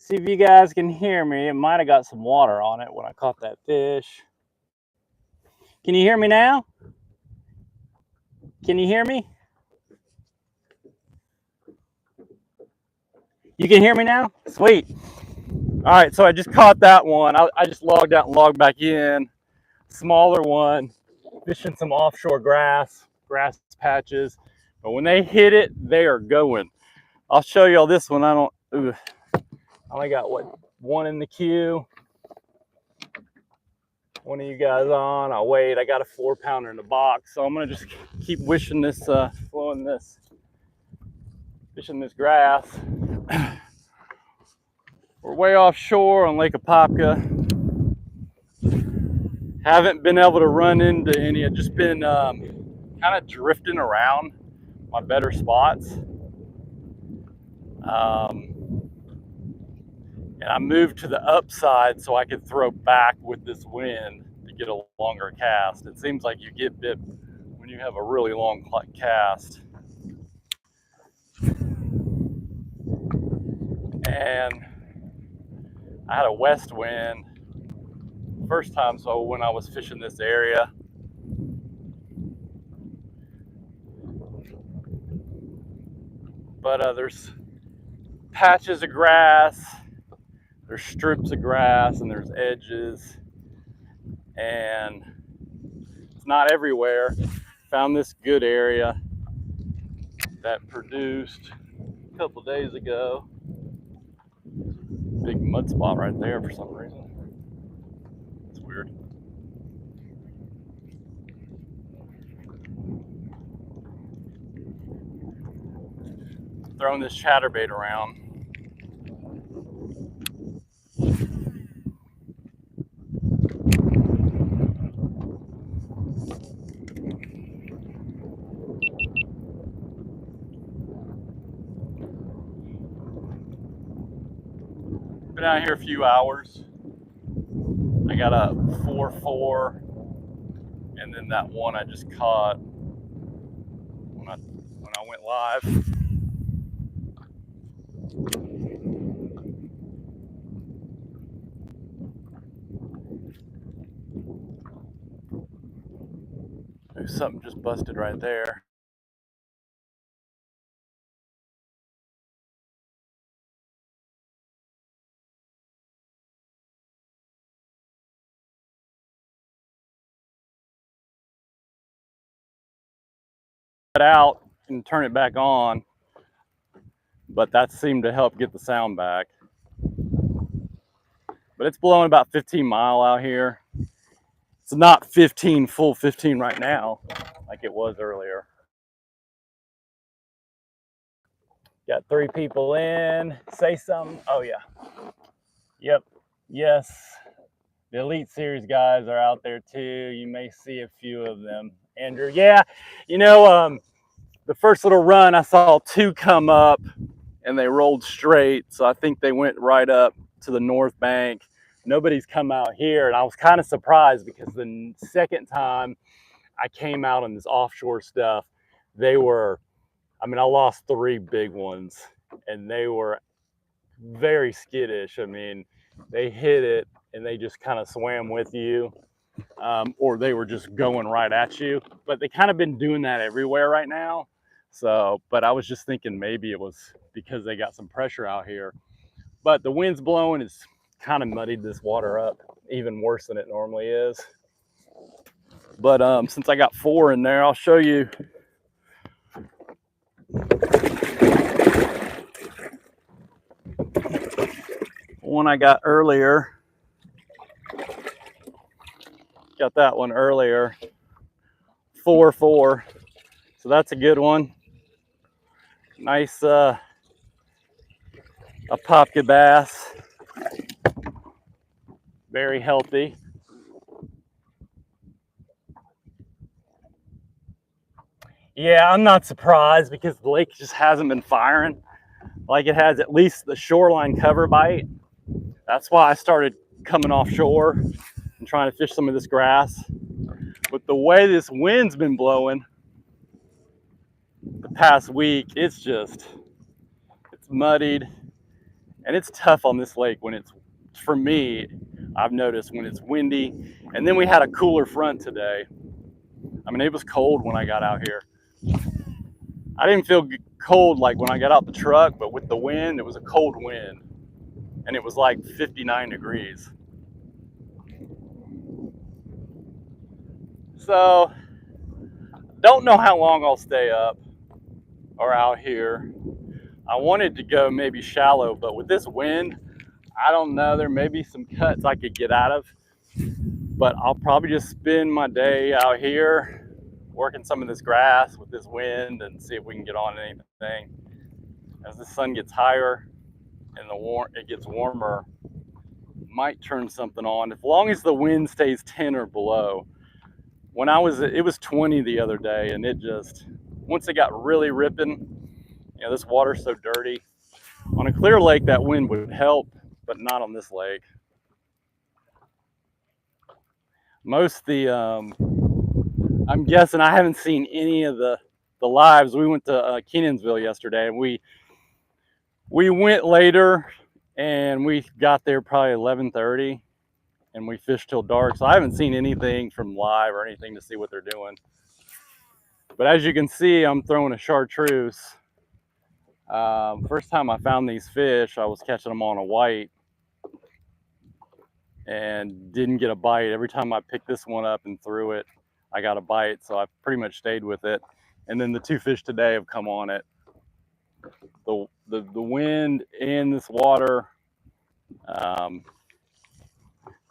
See if you guys can hear me. It might have got some water on it when I caught that fish. Can you hear me now? Can you hear me? You can hear me now? Sweet. All right, so I just caught that one. I just logged out and logged back in. Smaller one, fishing some offshore grass patches. But when they hit it, they are going. I'll show you all this one. I only got one in the queue. One of you guys on. I'll wait. I got a 4-pounder in the box, so I'm gonna just keep fishing this grass. We're way offshore on Lake Apopka. Haven't been able to run into any. I've just been kind of drifting around my better spots. And I moved to the upside so I could throw back with this wind to get a longer cast. It seems like you get bit when you have a really long cast. And I had a west wind first time, so when I was fishing this area. But there's patches of grass, there's strips of grass, and there's edges, and it's not everywhere. Found this good area that produced a couple days ago. Big mud spot right there for some reason. It's weird. Throwing this chatterbait around. Been out here a few hours. I got a 4-4, and then that one I just caught when I went live. There's something just busted right there. Out and turn it back on, but that seemed to help get the sound back. But it's blowing about 15 mile out here. It's not full 15 right now like it was earlier. Got 3 people in. Say something. Oh yeah. Yep. Yes. The Elite Series guys are out there too. You may see a few of them. Andrew, yeah. You know, the first little run I saw 2 come up and they rolled straight. So I think they went right up to the north bank. Nobody's come out here, and I was kind of surprised because the second time I came out on this offshore stuff, I lost 3 big ones, and they were very skittish. I mean, they hit it and they just kind of swam with you, or they were just going right at you. But they kind of been doing that everywhere right now. So, but I was just thinking maybe it was because they got some pressure out here. But the wind's blowing, it's kind of muddied this water up even worse than it normally is. But since I got 4 in there, I'll show you. One I got earlier. Got that one earlier. 4-4. So that's a good one. Nice Apopka bass. Very healthy. Yeah, I'm not surprised because the lake just hasn't been firing like it has, at least the shoreline cover bite. That's why I started coming offshore and trying to fish some of this grass. But the way this wind's been blowing the past week, it's muddied And it's tough on this lake when it's, for me, I've noticed when it's windy. And then we had a cooler front today. I mean, it was cold when I got out here. I didn't feel cold like when I got out the truck, but with the wind, it was a cold wind. And it was like 59 degrees. So, don't know how long I'll stay up or out here. I wanted to go maybe shallow, but with this wind, I don't know. There may be some cuts I could get out of, but I'll probably just spend my day out here working some of this grass with this wind and see if we can get on anything. As the sun gets higher and it gets warmer, might turn something on. As long as the wind stays 10 or below. When it was 20 the other day, and it just, once it got really ripping, you know, this water's so dirty. On a clear lake, that wind would help, but not on this lake. I'm guessing, I haven't seen any of the lives. We went to Kenansville yesterday, and we went later, and we got there probably 11:30, and we fished till dark. So I haven't seen anything from live or anything to see what they're doing. But as you can see, I'm throwing a chartreuse. First time I found these fish, I was catching them on a white and didn't get a bite. Every time I picked this one up and threw it, I got a bite. So I pretty much stayed with it. And then the two fish today have come on it. The wind in this water, the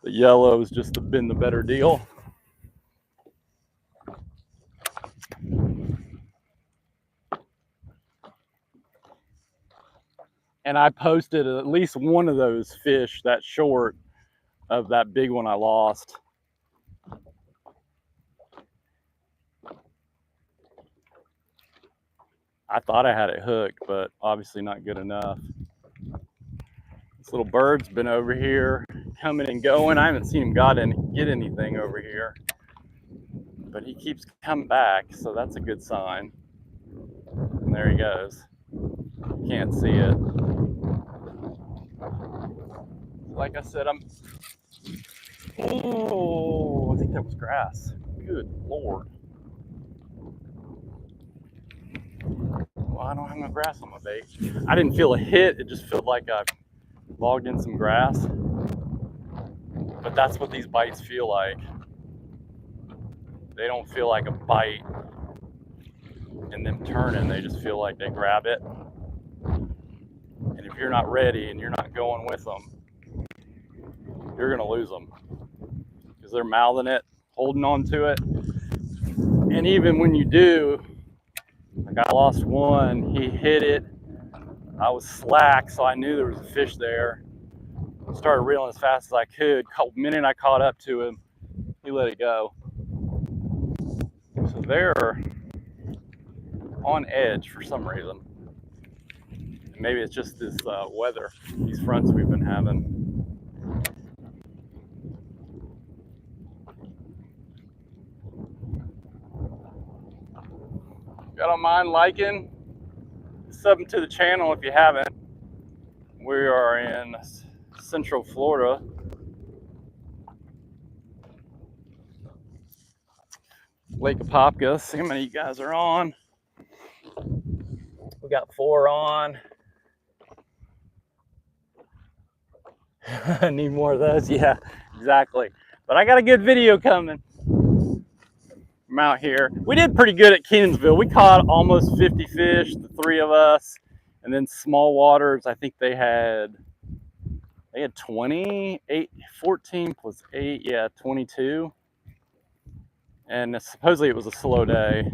yellow has just been the better deal. And I posted at least one of those fish, that short of that big one I lost. I thought I had it hooked, but obviously not good enough. This little bird's been over here coming and going. I haven't seen him get anything over here, but he keeps coming back, so that's a good sign. And there he goes. Can't see it. Like I said, oh, I think that was grass. Good Lord. Well, I don't have no grass on my bait. I didn't feel a hit. It just felt like I logged in some grass. But that's what these bites feel like. They don't feel like a bite and them turning. They just feel like they grab it. And if you're not ready and you're not going with them, you're going to lose them. Because they're mouthing it, holding on to it. And even when you do, like I lost one, he hit it. I was slack, so I knew there was a fish there. Started reeling as fast as I could. The minute I caught up to him, he let it go. So they're on edge for some reason. And maybe it's just this weather, these fronts we've been having. If you don't mind liking, subbing to the channel if you haven't. We are in Central Florida. Lake Apopka. See how many you guys are on. We got 4 on. I need more of those. Yeah, exactly. But I got a good video coming. I'm out here. We did pretty good at Kenansville. We caught almost 50 fish, the 3 of us. And then small waters, I think they had 28, 14 plus 8, yeah, 22. And supposedly it was a slow day.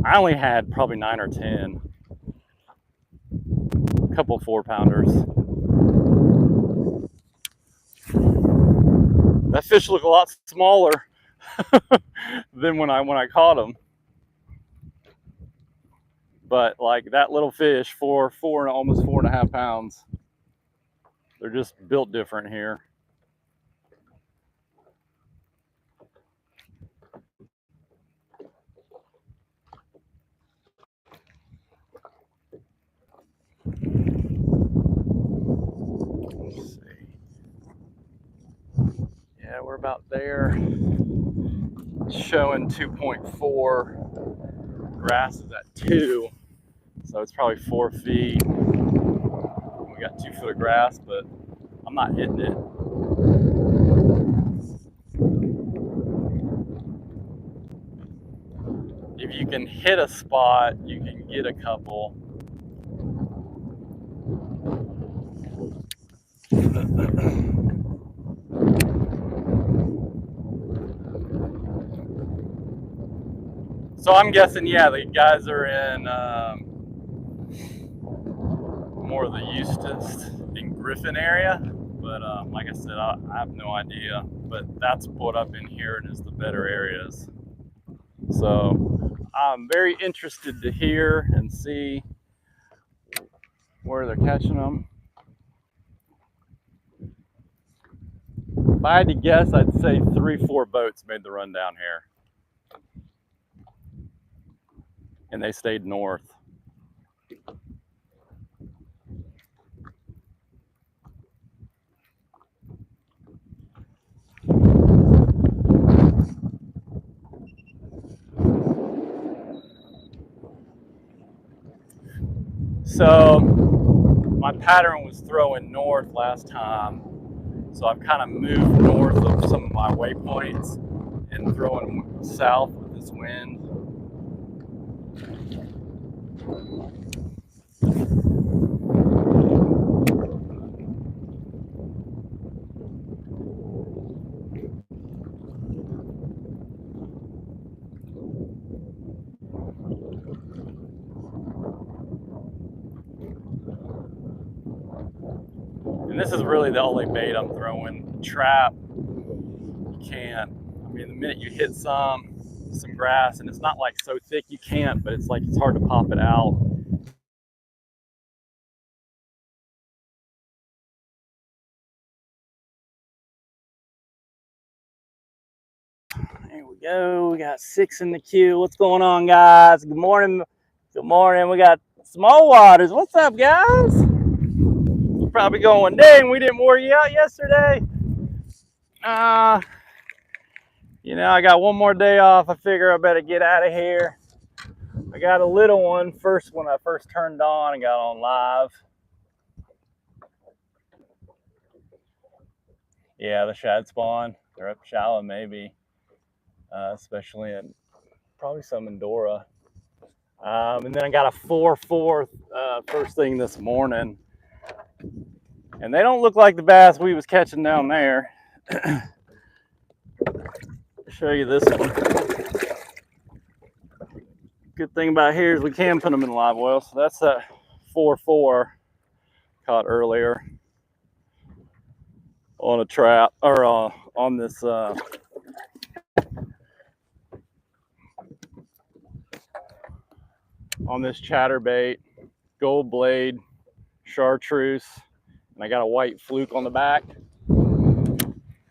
I only had probably 9 or 10. A couple 4-pounders. That fish looked a lot smaller than when I caught him. But like that little fish, almost 4.5 pounds. They're just built different here. Yeah, we're about there. Showing 2.4. Grass is at 2, so it's probably 4 feet. We got 2 foot of grass, but I'm not hitting it. If you can hit a spot, you can get a couple. So I'm guessing, yeah, the guys are in more of the Eustis and Griffin area. But like I said, I have no idea. But that's what I've been hearing is the better areas. So I'm very interested to hear and see where they're catching them. If I had to guess, I'd say 3-4 boats made the run down here. And they stayed north. So my pattern was throwing north last time. So I've kind of moved north of some of my waypoints and throwing south with this wind. And this is really the only bait I'm throwing. Trap, you can't. I mean, the minute you hit some grass, and it's not like so thick you can't, but it's like it's hard to pop it out. There we go. We got 6 in the queue. What's going on, guys? Good morning. Good morning. We got small waters. What's up, guys? You're probably going, dang, we didn't wear you out yesterday. You know, I got one more day off. I figure I better get out of here. I got a little one when I first turned on and got on live. Yeah, the shad spawn. They're up shallow, maybe, especially in probably some in Dora. And then I got a 4-4 first thing this morning, and they don't look like the bass we was catching down there. Show you this one. Good thing about here is we can put them in live well. So that's a 4-4 caught earlier on a trap, or on this chatterbait, gold blade, chartreuse, and I got a white fluke on the back.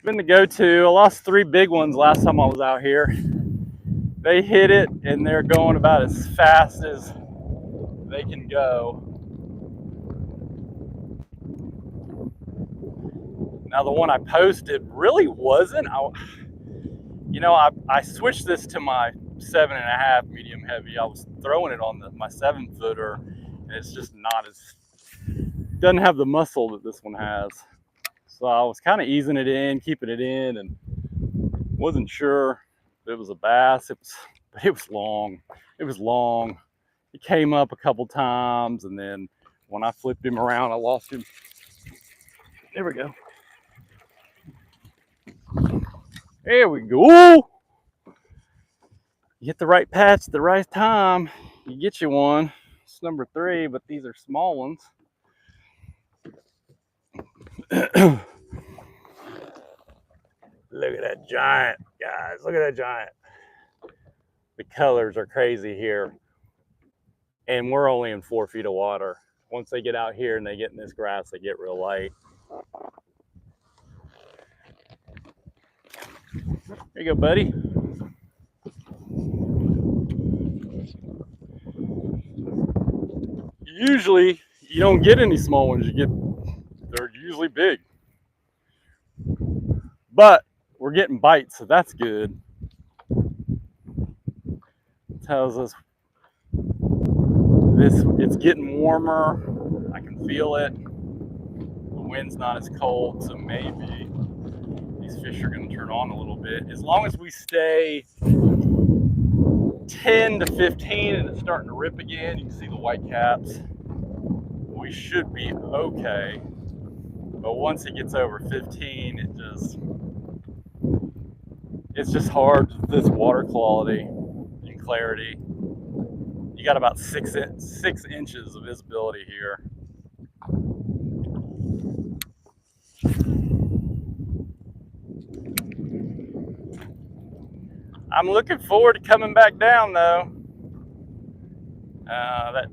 Been the go-to. I lost 3 big ones last time I was out here. They hit it and they're going about as fast as they can go. Now the one I posted really wasn't. I switched this to my 7.5 medium heavy. I was throwing it on my 7-footer, and it's just not as, doesn't have the muscle that this one has. So I was kind of easing it in, keeping it in, and wasn't sure if it was a bass. But it was long. It was long. It came up a couple times, and then when I flipped him around, I lost him. There we go. There we go. You hit the right patch at the right time, you get you one. It's number 3, but these are small ones. Look at that giant, guys. Look at that giant. The colors are crazy here. And we're only in 4 feet of water. Once they get out here and they get in this grass, they get real light. There you go, buddy. Usually, you don't get any small ones. They're usually big. But we're getting bites, so that's good. It tells us it's getting warmer. I can feel it. The wind's not as cold, so maybe these fish are going to turn on a little bit. As long as we stay 10 to 15 and it's starting to rip again, you can see the white caps, we should be okay. But once it gets over 15, it's just hard with this water quality and clarity. You got about 6 inches of visibility here. I'm looking forward to coming back down though. That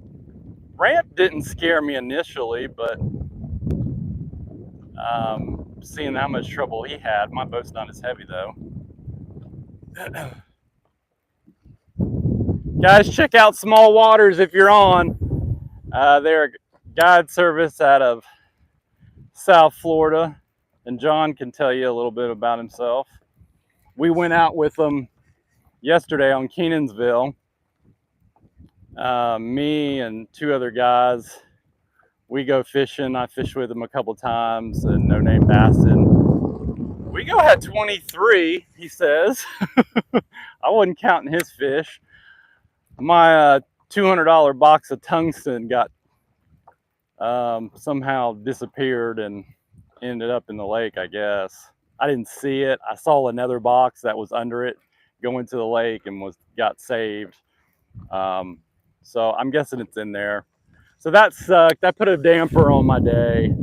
ramp didn't scare me initially, but seeing how much trouble he had, my boat's not as heavy though. Guys, check out Small Waters if you're on. They're a guide service out of South Florida, and John can tell you a little bit about himself. We went out with them yesterday on Kenansville. Me and 2 other guys, we go fishing. I fished with them a couple times, and No Name Bassin. We go had 23, he says. I wasn't counting his fish. My $200 box of tungsten got somehow disappeared and ended up in the lake, I guess. I didn't see it. I saw another box that was under it go into the lake and got saved. So I'm guessing it's in there. So that sucked. That put a damper on my day.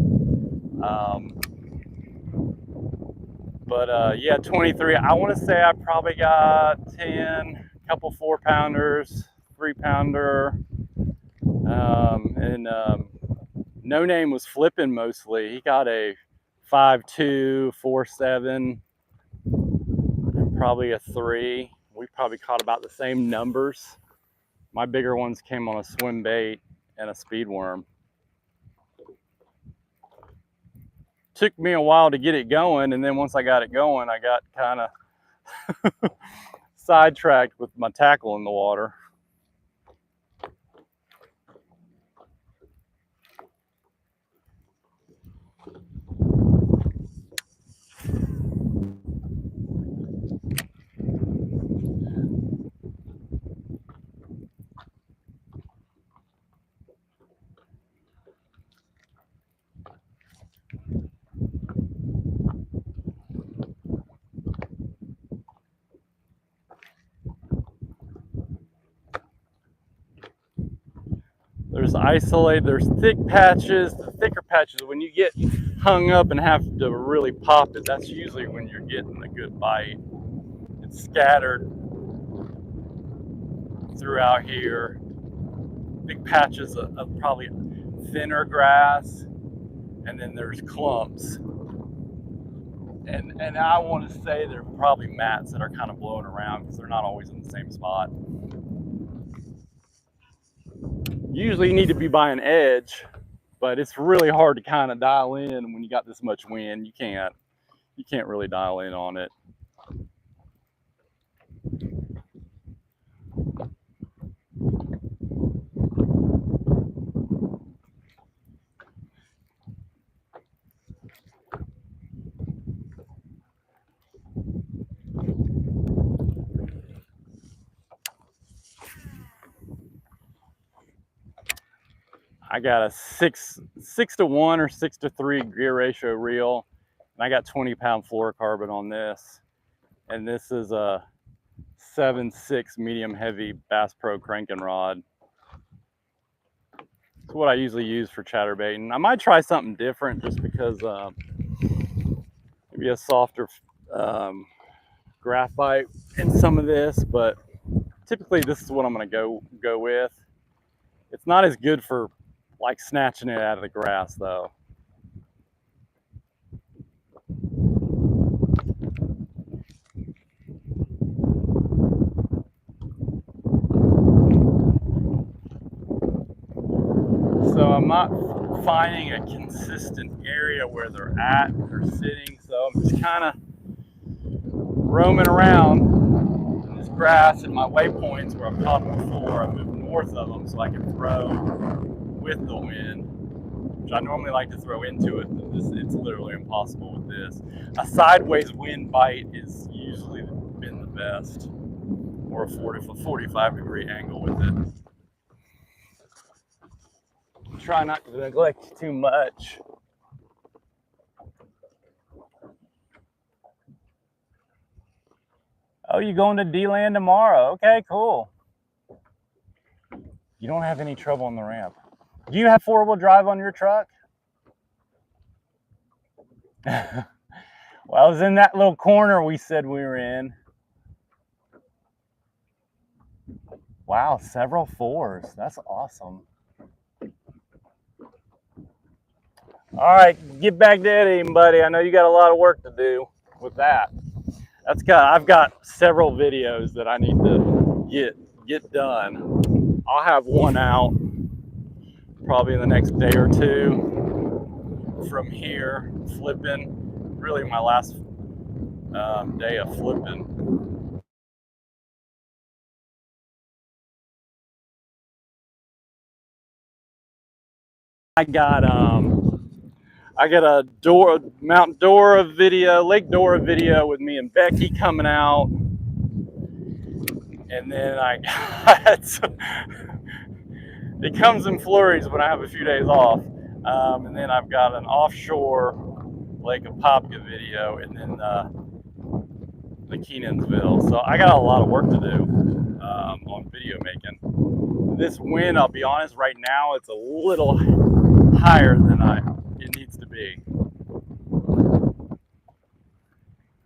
Yeah, 23. I want to say I probably got 10, a couple 4-pounders, 3-pounder, and No Name was flipping mostly. He got a 5.2, 4.7, and probably a 3. We probably caught about the same numbers. My bigger ones came on a swim bait and a speed worm. Took me a while to get it going, and then once I got it going, I got kind of sidetracked with my tackle in the water. There's isolated, there's thick patches. The thicker patches, when you get hung up and have to really pop it, that's usually when you're getting a good bite. It's scattered throughout here. Big patches of probably thinner grass, and then there's clumps. And I want to say they're probably mats that are kind of blowing around because they're not always in the same spot. Usually you need to be by an edge, but it's really hard to kind of dial in when you got this much wind. You can't really dial in on it. I got a 6-to-1 or 6-to-3 gear ratio reel, and I got 20-pound fluorocarbon on this. And this is a 7.6 medium heavy Bass Pro cranking rod. It's what I usually use for chatterbaiting. I might try something different just because maybe a softer graphite in some of this, but typically this is what I'm going to go with. It's not as good for like snatching it out of the grass though. So I'm not finding a consistent area where they're at or sitting, so I'm just kind of roaming around in this grass and my waypoints where I've caught them before. I moved north of them so I can throw with the wind, which I normally like to throw into it. It's literally impossible with this. A sideways wind bite is usually been the best, or a 45-degree angle with it. Try not to neglect too much. Oh, you going to D-Land tomorrow? Okay, cool. You don't have any trouble on the ramp. Do you have four-wheel drive on your truck? Well, I was in that little corner we said we were in. Wow, several fours. That's awesome. All right, get back to editing, buddy. I know you got a lot of work to do with that. I've got several videos that I need to get done. I'll have one out probably in the next day or two from here, flipping. Really my last day of flipping. I got a Mount Dora video, Lake Dora video with me and Becky coming out, and then I got it comes in flurries when I have a few days off, and then I've got an offshore Lake Apopka video, and then the Kenansville. So I got a lot of work to do on video making. This wind, I'll be honest, right now it's a little higher than it needs to be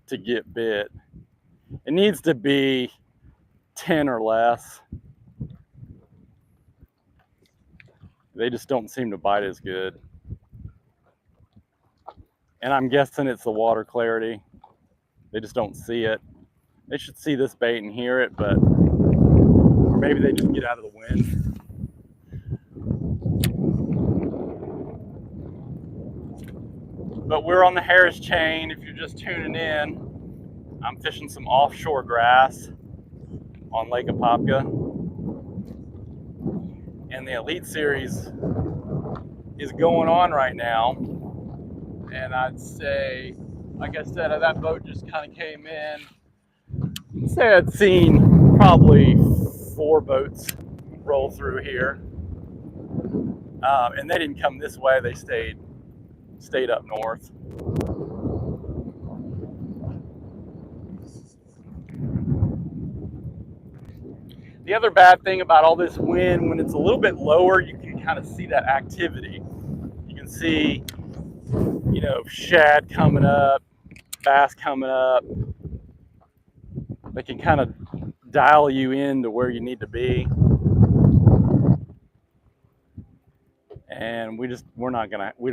to get bit. It needs to be 10 or less. They just don't seem to bite as good. And I'm guessing it's the water clarity. They just don't see it. They should see this bait and hear it, but or maybe they just get out of the wind. But we're on the Harris chain. If you're just tuning in, I'm fishing some offshore grass on Lake Apopka. And the Elite Series is going on right now. And I'd say, like I said, that boat just kind of came in. I'd say I'd seen probably 4 boats roll through here. And they didn't come this way, they stayed up north. The other bad thing about all this wind, when it's a little bit lower, you can kind of see that activity. You can see, you know, shad coming up, bass coming up. They can kind of dial you in to where you need to be. And we're not gonna, you're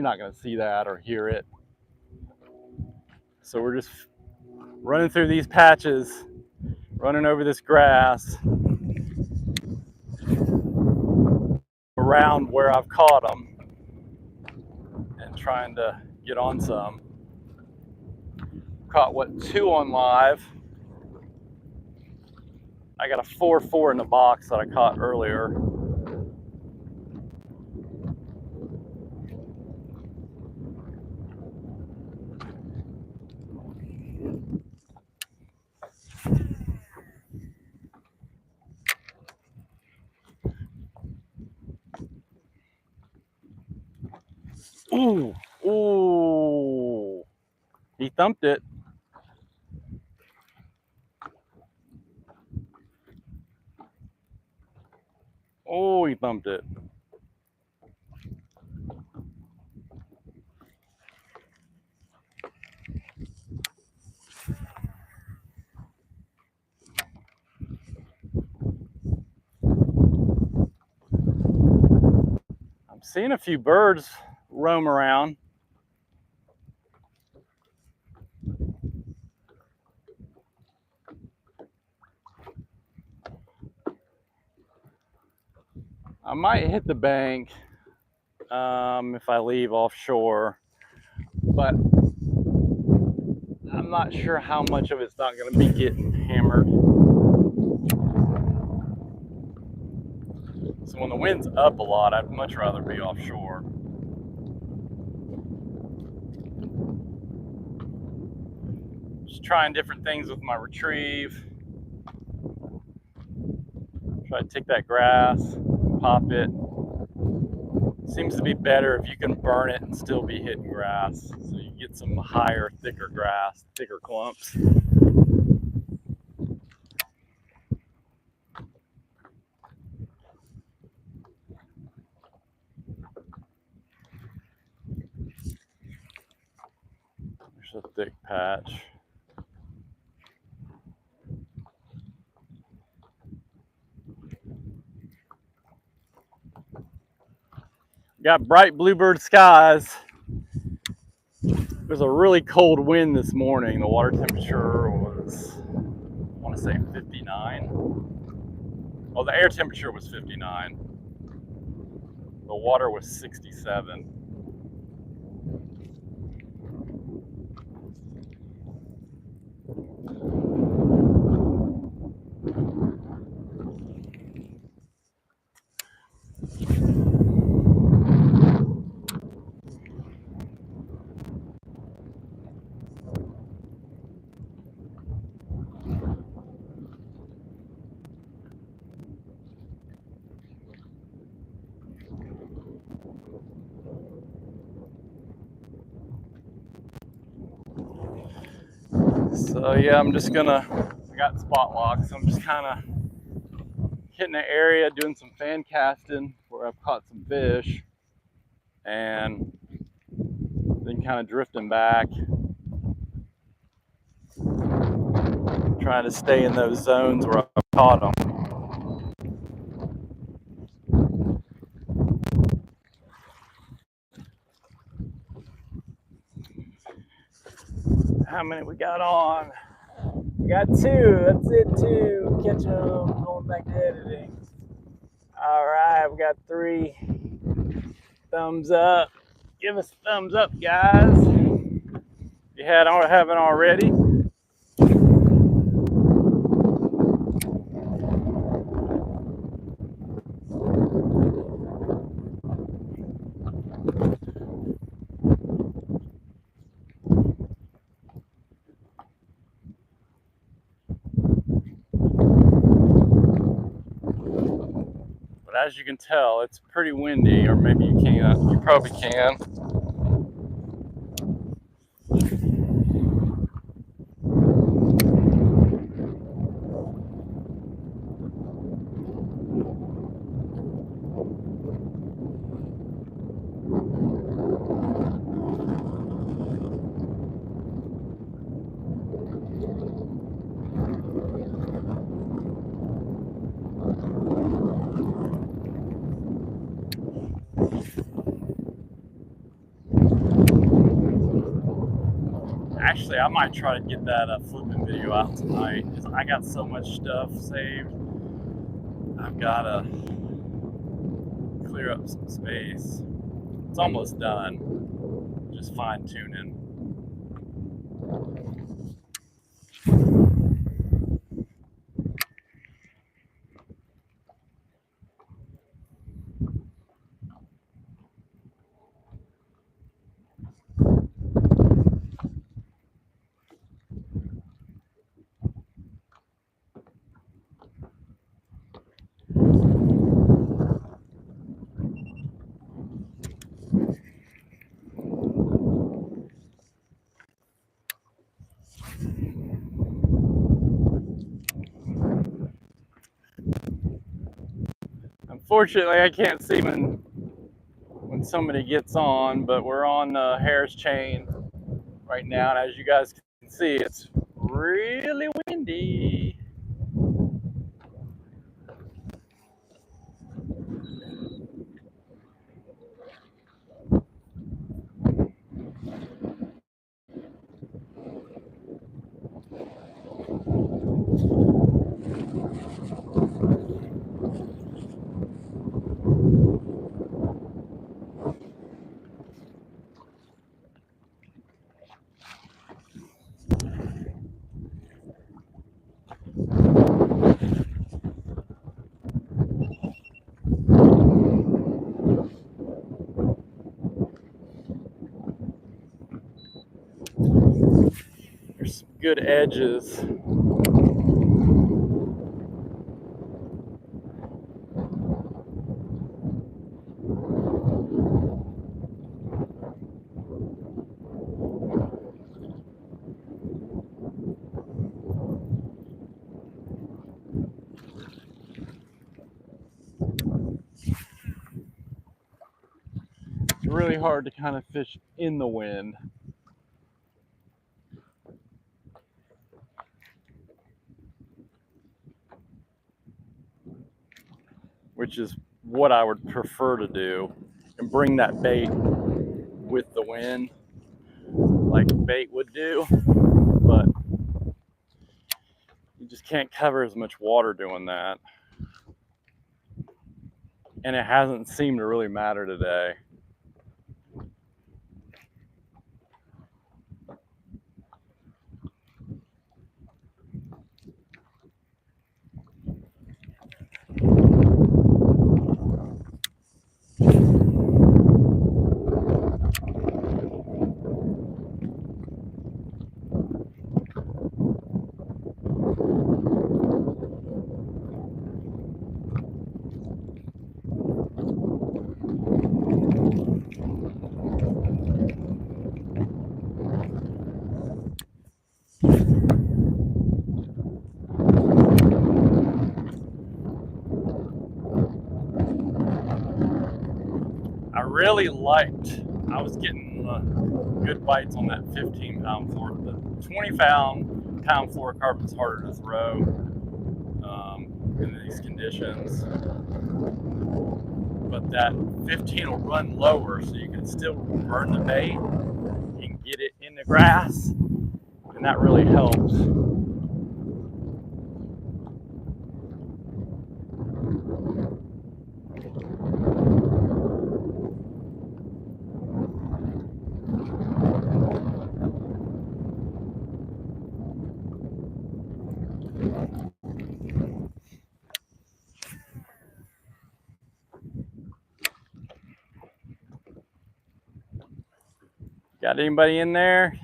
not gonna see that or hear it. So we're just running through these patches, running over this grass around where I've caught them and trying to get on some. Caught 2 on live. I got a 4-4 in the box that I caught earlier. Ooh, ooh, he thumped it. Oh, he thumped it. I'm seeing a few birds roam around. I might hit the bank if I leave offshore, but I'm not sure how much of it's not going to be getting hammered. So when the wind's up a lot, I'd much rather be offshore. Just trying different things with my retrieve. Try to take that grass, pop it. Seems to be better if you can burn it and still be hitting grass. So you get some higher, thicker grass, thicker clumps. There's a thick patch. Got bright bluebird skies. There's a really cold wind this morning. The water temperature was, I want to say 59. Oh, the air temperature was 59. The water was 67. So yeah, I got spot locks, so I'm just kind of hitting the area, doing some fan casting where I've caught some fish, and then kind of drifting back, trying to stay in those zones where I've caught them. How many we got on? We got 2. That's it, 2. Catching them, going back to editing. All right, we got 3. Thumbs up. Give us a thumbs up, guys. If you haven't already. But as you can tell, it's pretty windy, or maybe you can't. You probably can. Actually, I might try to get that flipping video out tonight, because I got so much stuff saved. I've got to clear up some space. It's almost done. Just fine tuning. Unfortunately, I can't see when somebody gets on, but we're on Harris Chain right now, and as you guys can see, it's really windy. good edges. It's really hard to kind of fish in the wind. Which is what I would prefer to do, and bring that bait with the wind like bait would do, but you just can't cover as much water doing that, and it hasn't seemed to really matter today. I was getting good bites on that 15-pound fluorocarbon. The 20-pound fluorocarbon is harder to throw in these conditions, but that 15 will run lower, so you can still burn the bait. You can get it in the grass, and that really helps. Got anybody in there?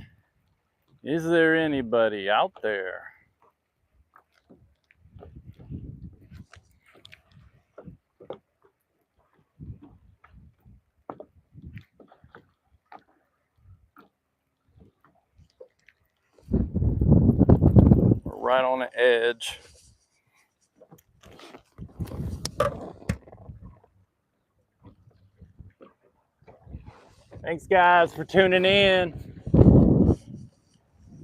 Is there anybody out there? We're right on the edge. Thanks, guys, for tuning in.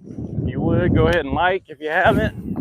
If you would, go ahead and like if you haven't.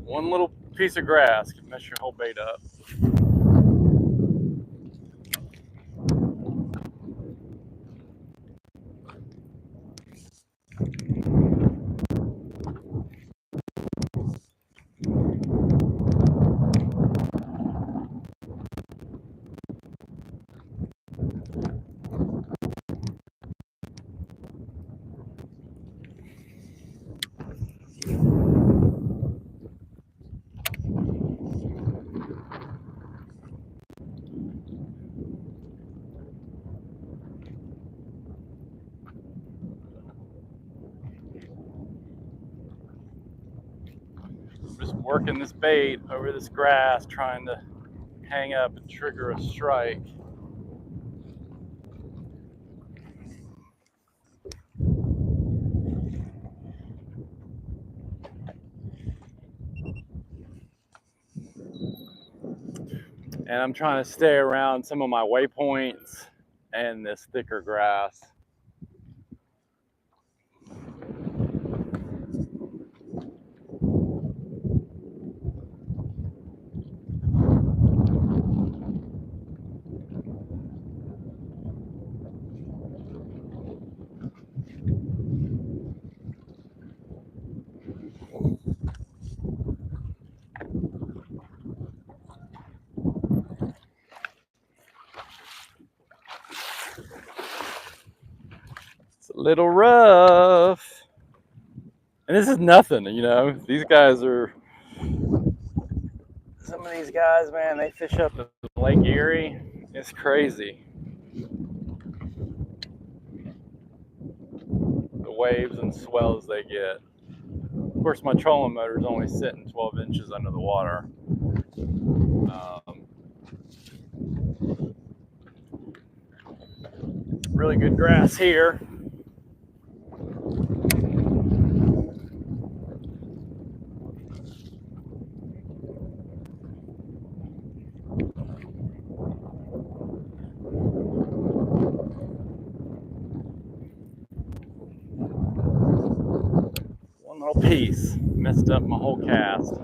One little piece of grass can mess your whole bait up. working this bait over this grass, trying to hang up and trigger a strike. And I'm trying to stay around some of my waypoints and this thicker grass. It's a little rough. And this is nothing, you know. These guys are, some of these guys, man, they fish up in Lake Erie. It's crazy. The waves and swells they get. Of course, my trolling motor is only sitting 12 inches under the water. Really good grass here. One little piece messed up my whole cast.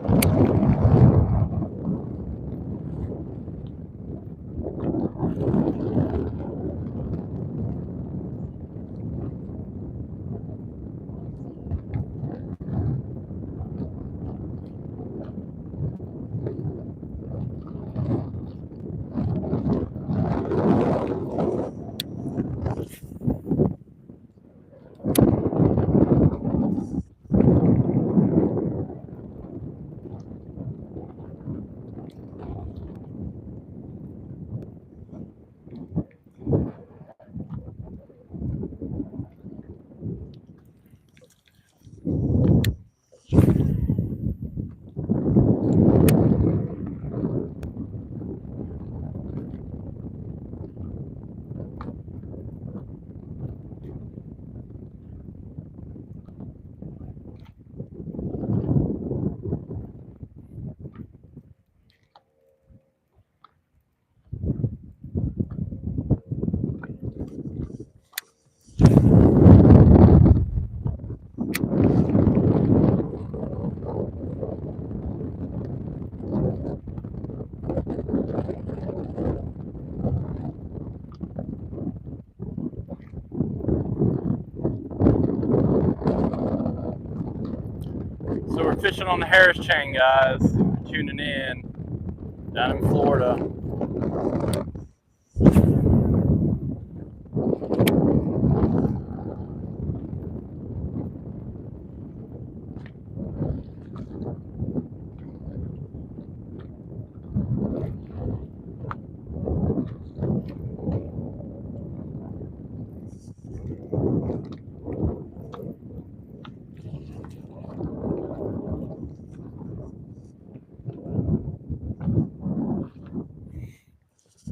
So we're fishing on the Harris chain, guys. Tuning in down in Florida.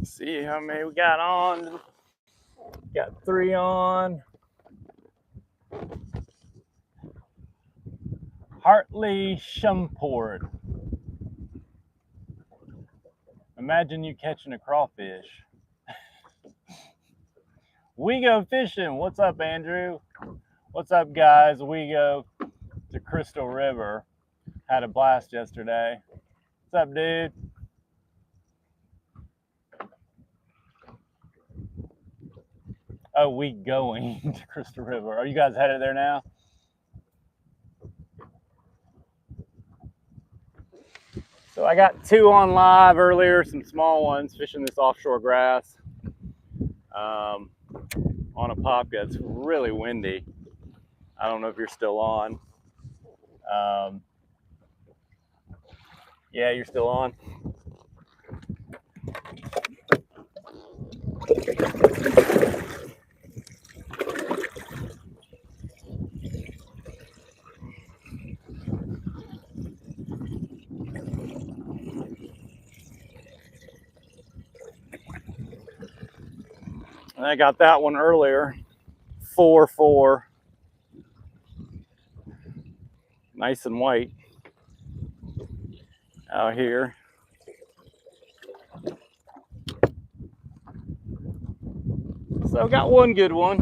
See how many we got on. Got 3 on. Hartley Shumport. Imagine you catching a crawfish. We go fishing. What's up, Andrew? What's up, guys? We go to Crystal River. Had a blast yesterday. What's up, dude? Oh, we going to Crystal River. Are you guys headed there now? So I got 2 on live earlier, some small ones, fishing this offshore grass on Apopka. It's really windy. I don't know if you're still on. Yeah, you're still on. And I got that one earlier, 4-4, nice and white out here. So got one good one.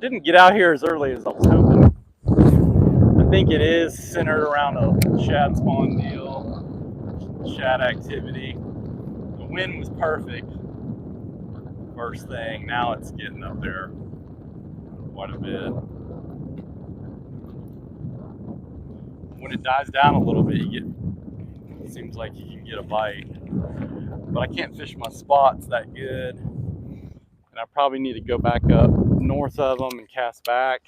Didn't get out here as early as I was hoping. I think it is centered around a shad spawn deal, shad activity. The wind was perfect first thing. Now it's getting up there quite a bit. When it dies down a little bit, it seems like you can get a bite. But I can't fish my spots that good. And I probably need to go back up north of them and cast back.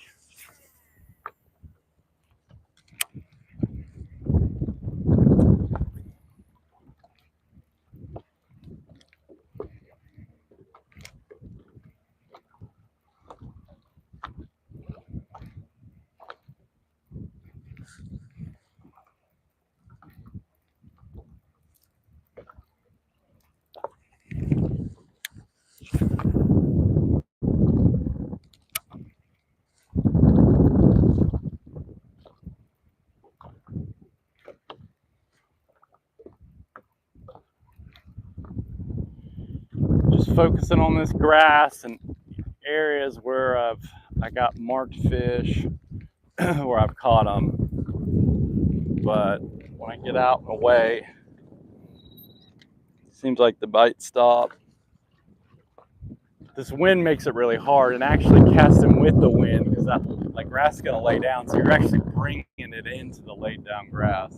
Just focusing on this grass and areas where I got marked fish where I've caught them. But when I get out and away, it seems like the bites stop. This wind makes it really hard, and actually casting with the wind, because that like grass is going to lay down, so you're actually bringing it into the laid down grass.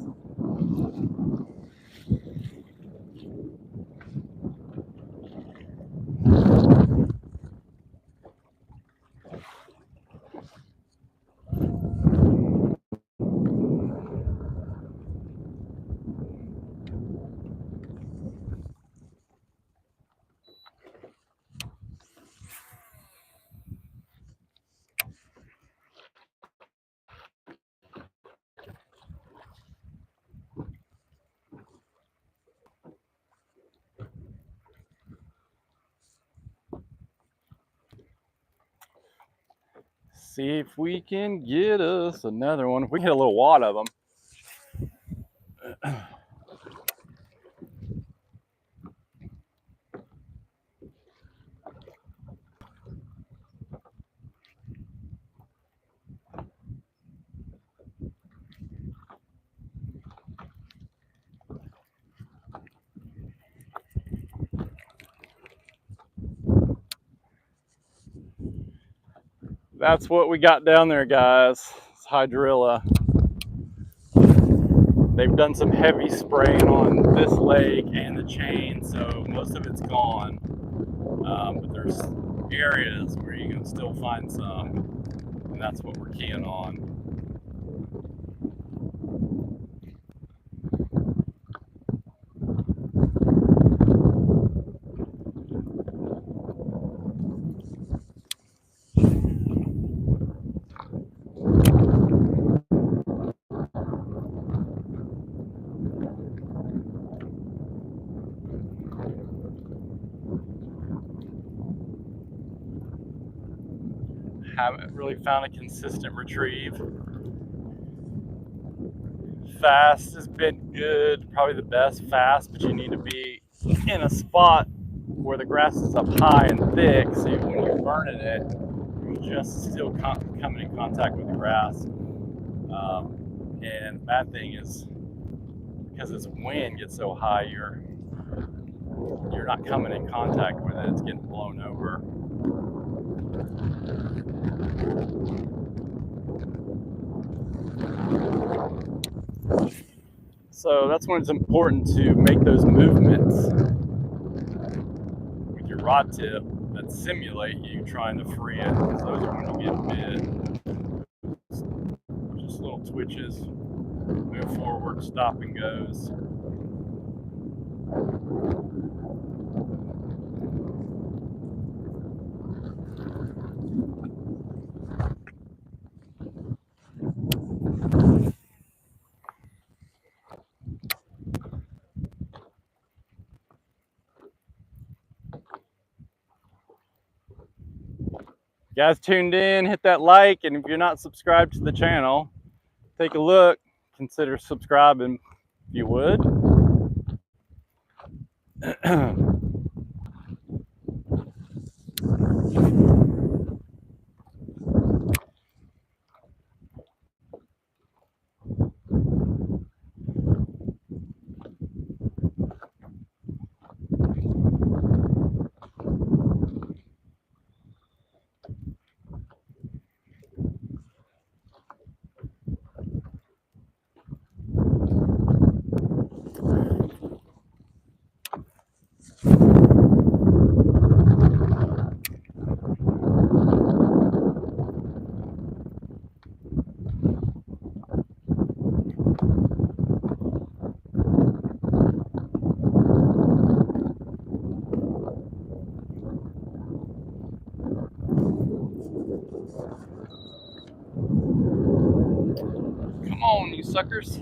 See if we can get us another one. If we can hit a little wad of them. That's what we got down there, guys. It's hydrilla. They've done some heavy spraying on this lake and the chain, so most of it's gone. But there's areas where you can still find some, and that's what we're keying on. Haven't really found a consistent retrieve. Fast has been good, probably the best fast, but you need to be in a spot where the grass is up high and thick, so when you're burning it, you're just still coming in contact with the grass. And the bad thing is, because this wind gets so high, you're not coming in contact with it, it's getting blown over. So that's when it's important to make those movements with your rod tip that simulate you trying to free it. So those are when you get bit. Just little twitches, move forward, stop and goes. You guys tuned in, hit that like, and if you're not subscribed to the channel, take a look, consider subscribing if you would. Come on, you suckers.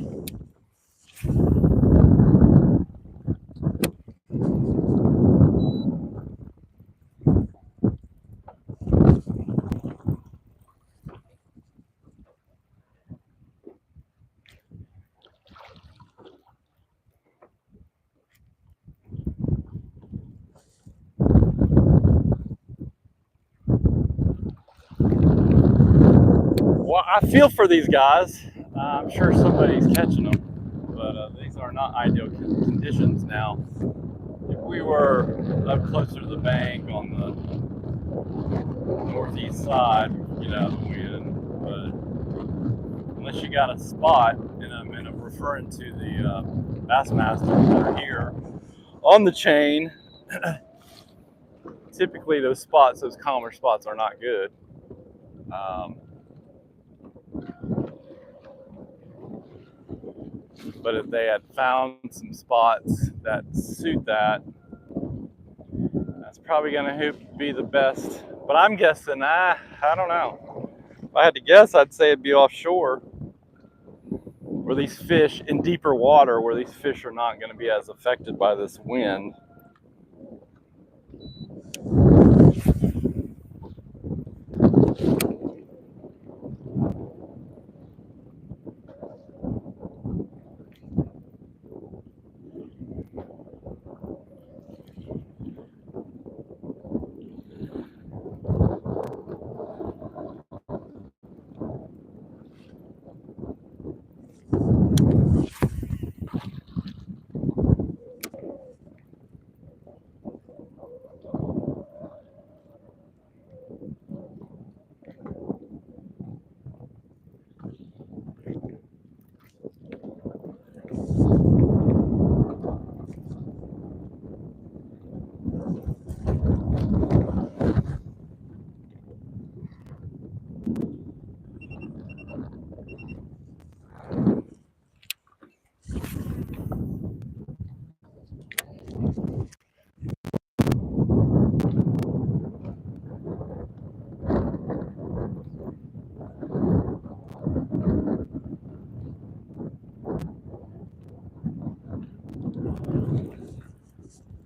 Well, I feel for these guys. I'm sure somebody's catching them, but these are not ideal conditions now. If we were up closer to the bank on the northeast side, we could get out of the wind, but unless you got a spot, and I'm referring to the Bassmasters that are here on the chain, typically those spots, those calmer spots, are not good. But if they had found some spots that suit that, that's probably going to be the best. But I'm guessing, I don't know. If I had to guess, I'd say it'd be offshore, where these fish, in deeper water, where these fish are not going to be as affected by this wind.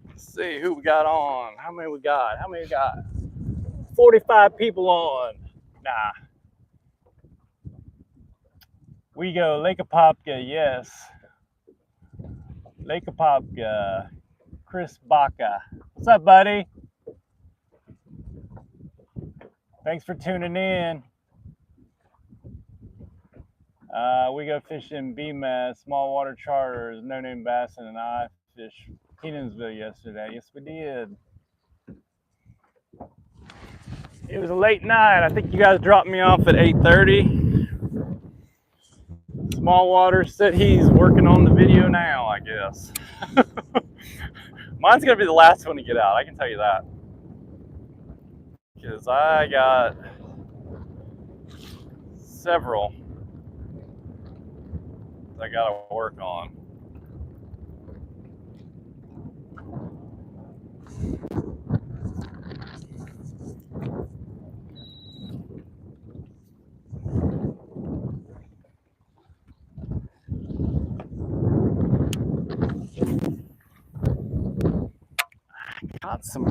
Let's see who we got on. How many we got? 45 people on. Nah. We go Lake Apopka, yes. Lake Apopka. Chris Baca. What's up, buddy? Thanks for tuning in. We go fishing Bmaz, small water charters, no name bass, and I fished Kenansville yesterday. Yes, we did. It was a late night. I think you guys dropped me off at 8:30. Small water said he's working on the video now, I guess. Mine's gonna be the last one to get out, I can tell you that. Because I got several I gotta work on. I got some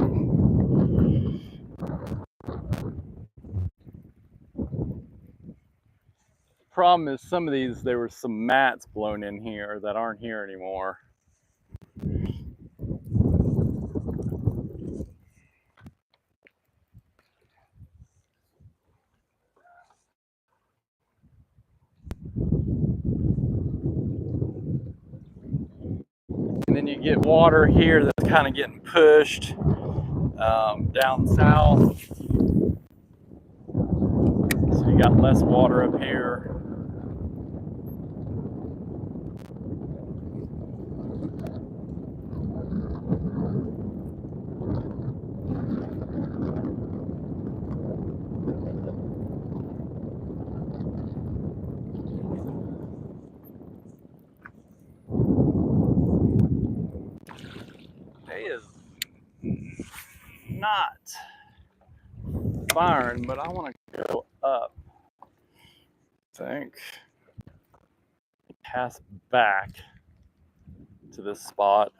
Problem is some of these, there were some mats blown in here that aren't here anymore. And then you get water here that's kind of getting pushed down south. So you got less water up here. It is not firing, but I want to go up. I think pass back to this spot.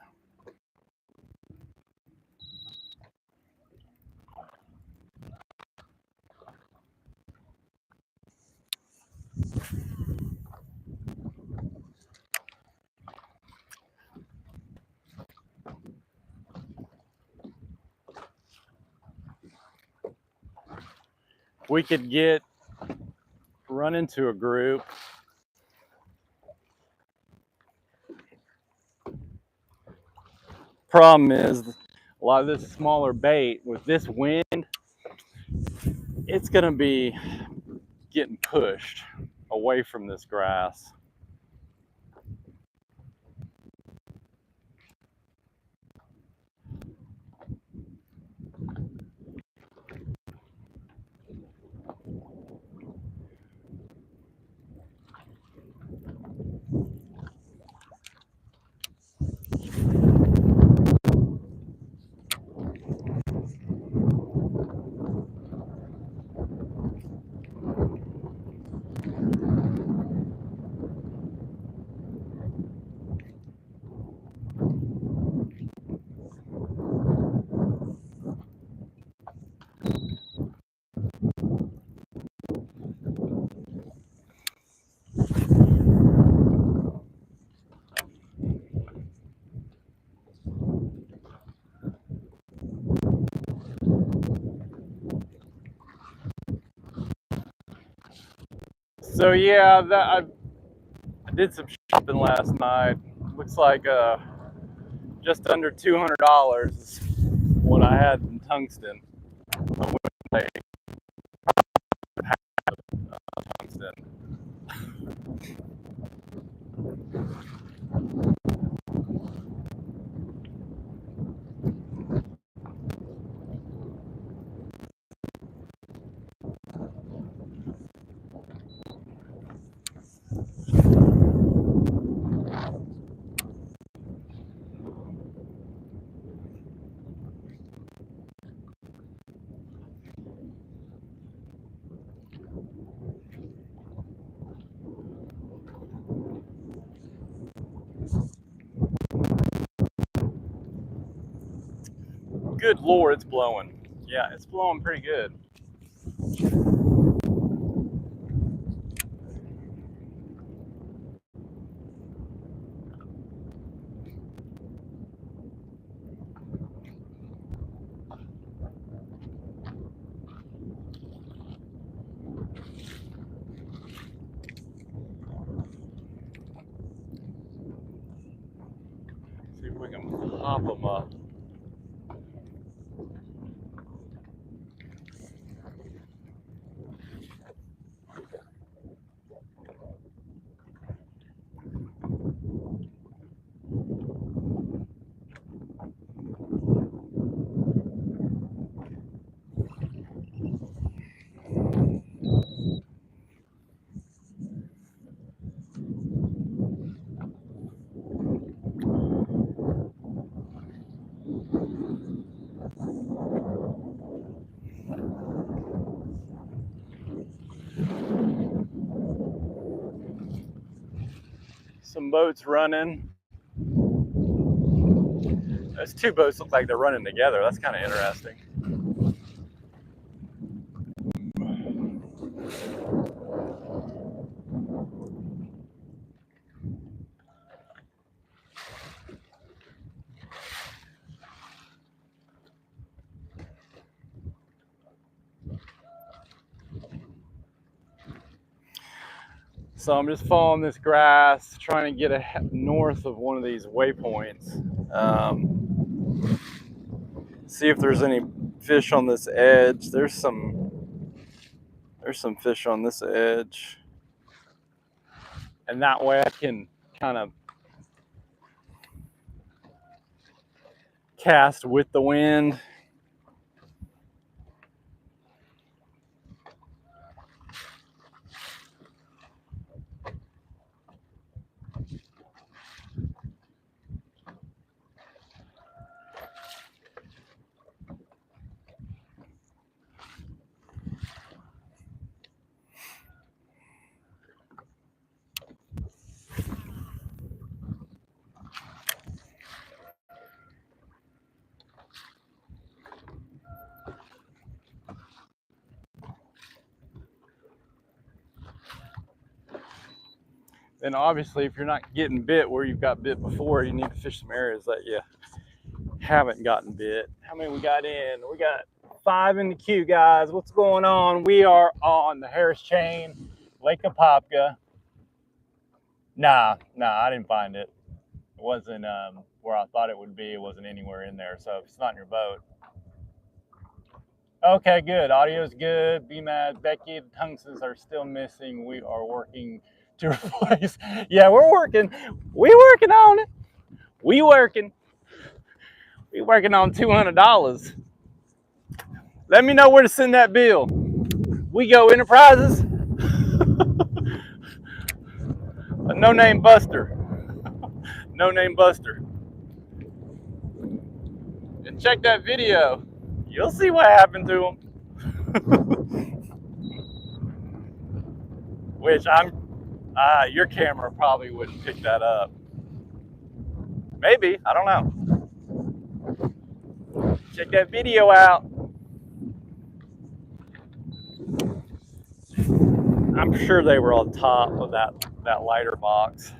We could run into a group. Problem is, a lot of this smaller bait with this wind, it's gonna be getting pushed away from this grass. So yeah, I did some shopping last night. Looks like just under $200 is what I had in tungsten. I wouldn't say tungsten. Good Lord, it's blowing. Yeah, it's blowing pretty good. See if we can pop them up. Some boats running. Those two boats look like they're running together. That's kind of interesting. So I'm just following this grass, trying to get north of one of these waypoints. See if there's any fish on this edge. There's some fish on this edge. And that way I can kind of cast with the wind. Then obviously, if you're not getting bit where you've got bit before, you need to fish some areas that you haven't gotten bit. How many we got in? We got 5 in the queue, guys. What's going on? We are on the Harris Chain, Lake Apopka. Nah, I didn't find it. It wasn't where I thought it would be. It wasn't anywhere in there. So if it's not in your boat. Okay, good. Audio's good. Bmaz, Becky, the tungstens are still missing. We are working to replace. Yeah, we're working. We working on it. We working on $200. Let me know where to send that bill. We go Enterprises. A no-name buster. No-name buster. And check that video. You'll see what happened to him. Which your camera probably wouldn't pick that up. Maybe, I don't know. Check that video out. I'm sure they were on top of that lighter box.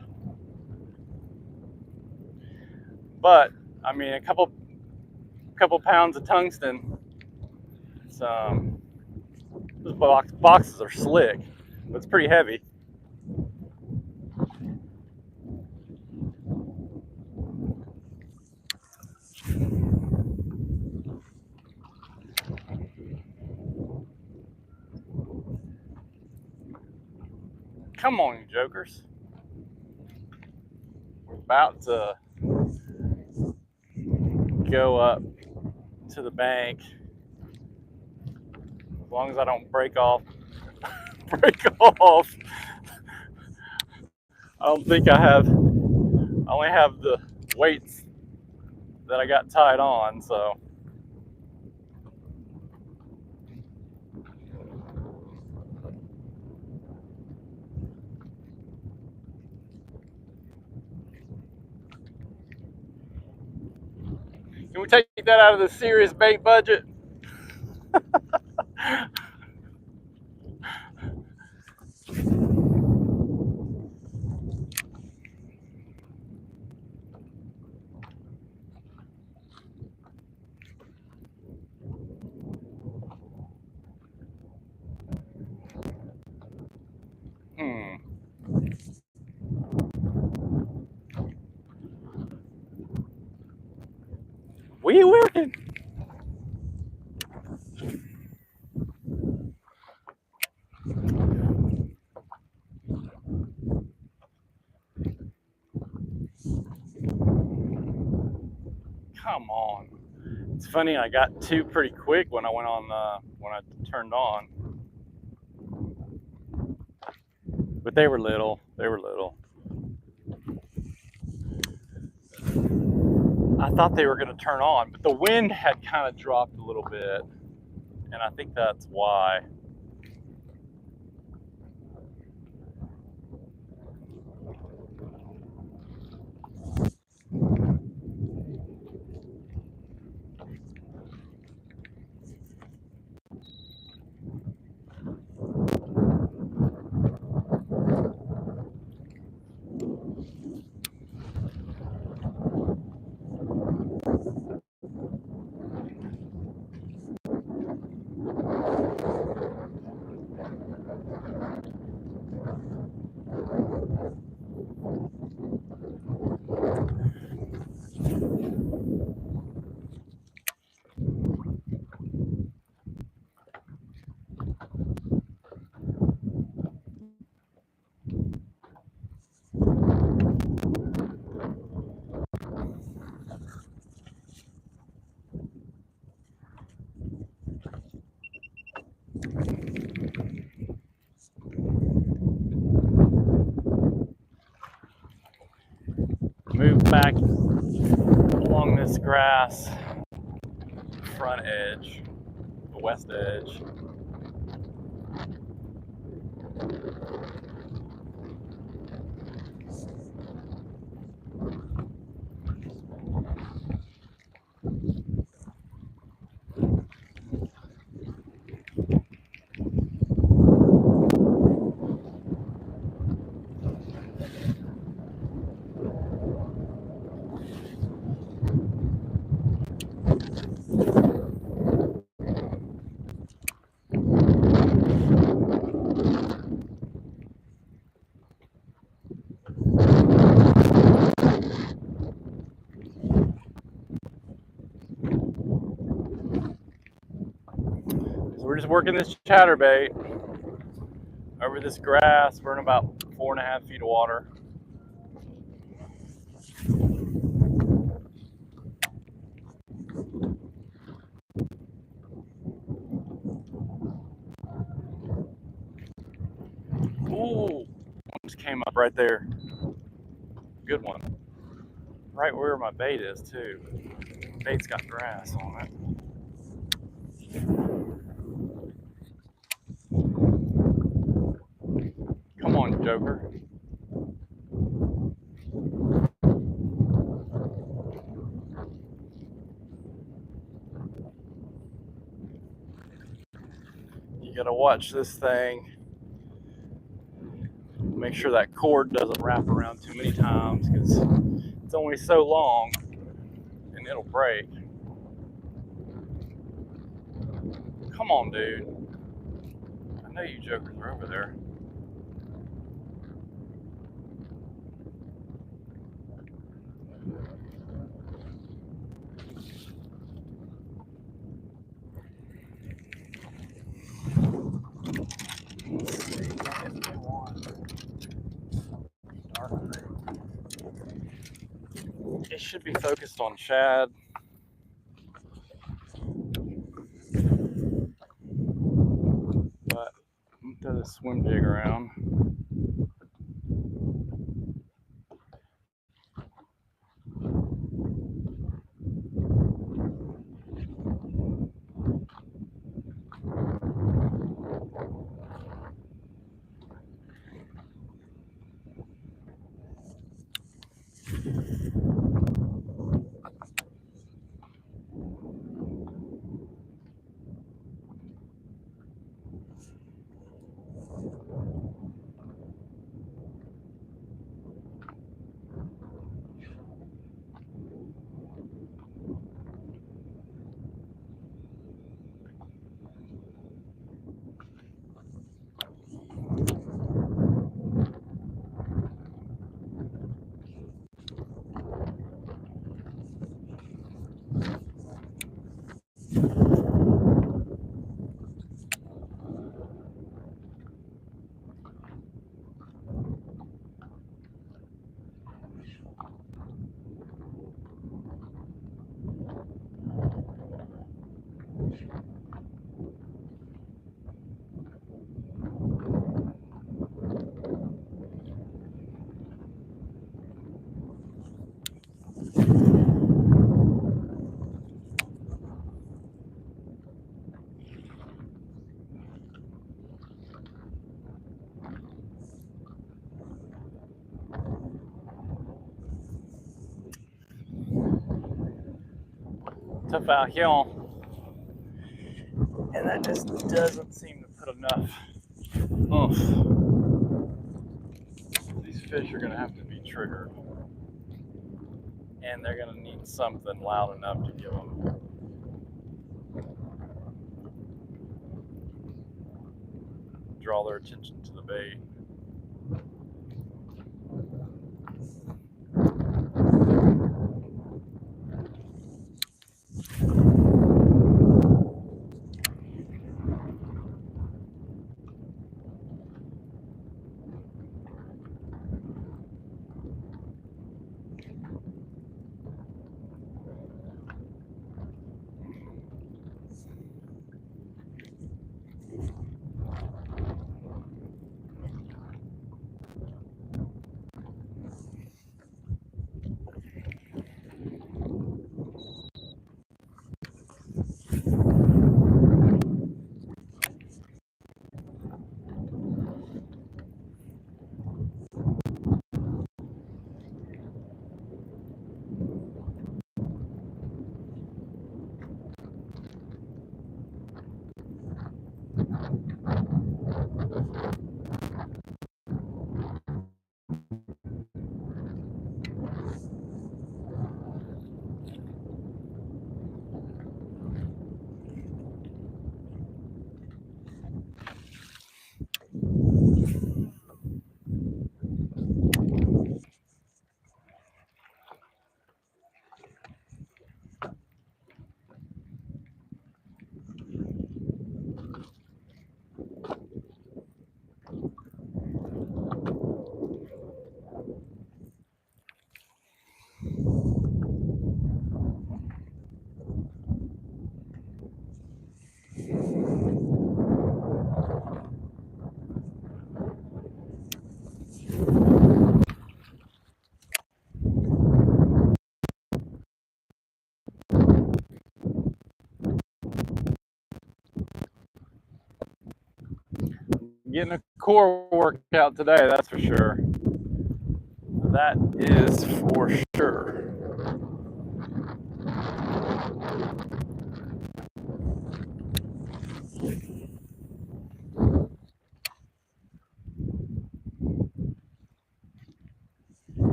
But I mean, a couple pounds of tungsten. Those boxes are slick, but it's pretty heavy. Come on, you jokers. We're about to go up to the bank. As long as I don't break off. I don't think I only have the weights that I got tied on, so. Can we take that out of the serious bait budget? We working. Come on. It's funny, I got 2 pretty quick when I went on, when I turned on. But they were little. I thought they were going to turn on, but the wind had kind of dropped a little bit. And I think that's why. back along this grass front edge, the west edge. We're just working this chatterbait over this grass. We're in about 4.5 feet of water. Ooh, just came up right there. Good one. Right where my bait is too. Bait's got grass on it. Come on, Joker. You gotta watch this thing. Make sure that cord doesn't wrap around too many times because it's only so long and it'll break. Come on, dude. I know you jokers are over there. It should be focused on shad. But I'm gonna throw this swim jig around. Tough out here, and that just doesn't seem to put enough oomph. These fish are gonna have to be triggered, and they're gonna need something loud enough to give them draw their attention to the bait. Getting a core workout today, that's for sure. That is for sure.